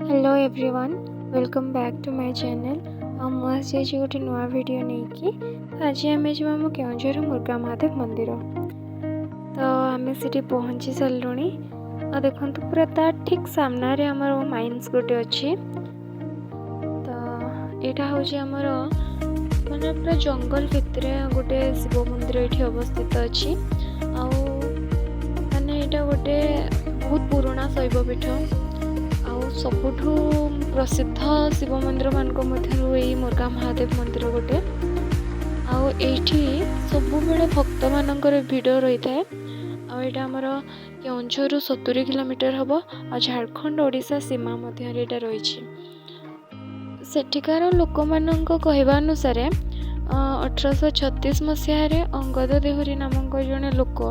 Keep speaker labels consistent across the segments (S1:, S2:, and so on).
S1: Hello everyone, welcome back to my channel. मुझे गोटे नुआ वीडियो नहीं कि आज आम जा केउझर मुर्गा महादेव मंदिर। तो आम से पहुँची सारूँ। देखो पूरा ता ठीक सामने आमर माइन्स गोटे अच्छी। तो यहाँ हूँ आमर माने पूरा जंगल भितर गोटे शिव मंदिर ये अवस्थित अच्छी। माने यहाँ गोटे बहुत पुराना शैवपीठ सबुठु प्रसिद्ध शिव मंदिर मानक मध्यरु एई मुर्गा महादेव मंदिर गोटे। एठी सबु बेले भक्त मानकर भिड़ रही थाए। एटा हमर केउंझरु 70 किलोमीटर हबो आ झारखंड ओडिशा सीमा मध्य एटा रहिछि। सेठिकार लोक मानक कहवा अनुसार 1836 मसीह अंगद देहुरी नामक जड़े लोक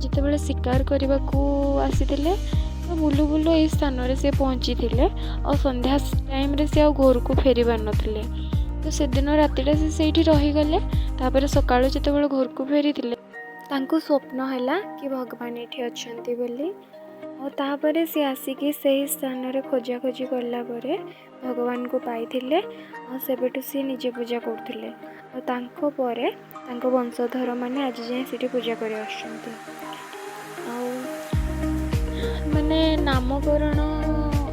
S1: जितेबाला शिकार करने को आसीथिले बुलू बुलू यही स्थान से पहुँची थे और संध्या टाइम रे से घर को फेरी पार नथिले। तो से दिन रातिटा से रहीगले। तापर सकाळु जेतेबेले घर को फेरी थे तांको स्वप्न हैला कि भगवान ये अच्छंती बोली। और तापर से आसिकी सही स्थान रे खोजा खोजी करला परे भगवान को पाइथिले और सेबेटु सी निजे पूजा करथिले। और तांको परे तांको वंशधर माने आज जाए सिटी पूजा करे आछंती। माने नामकरण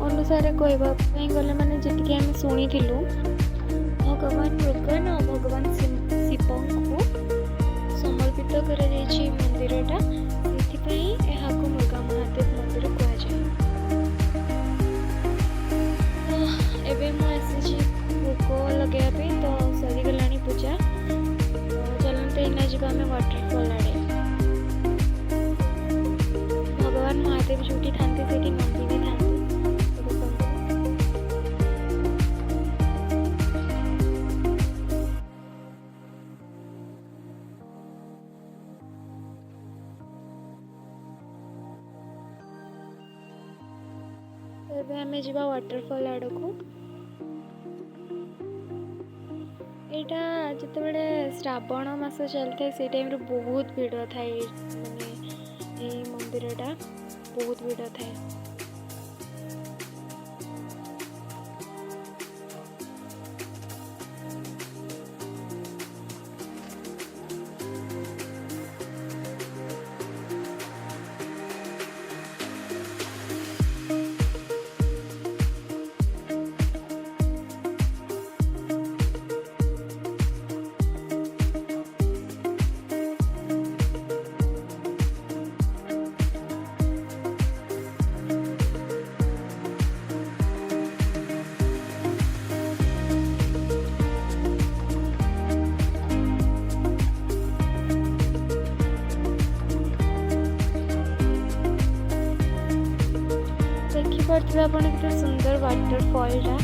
S1: अनुसार कहवा गले माने जति आम शुणी भगवान मुर्गा न भगवान शिव को समर्पित कर मंदिरटा से मुर्गा महादेव मंदिर कहुए। एबे मुझे भोग लगे तो सरीगला पूजा। चलते इना जा वाटरफॉल आड़े। भगवान महादेव जोटी था नंदी भी था। आम जा वाटरफॉल आड़ को। यहाँ जिते श्रावण मास चलता से टाइम बहुत भिड़ थाए। माने मंदिरटा बहुत भिड़ थाए। देखिए सुंदर वाटरफॉलटा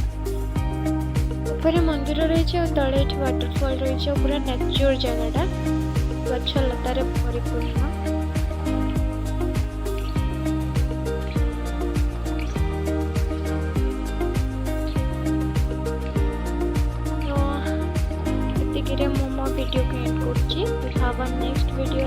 S1: ऊपर मंदिर रही और तले वाटरफॉल रही और पूरा नेचर जगहटा गछ लतार परिपूर्ण। तो ये मो वीडियो को एंड कर नेक्स्ट वीडियो।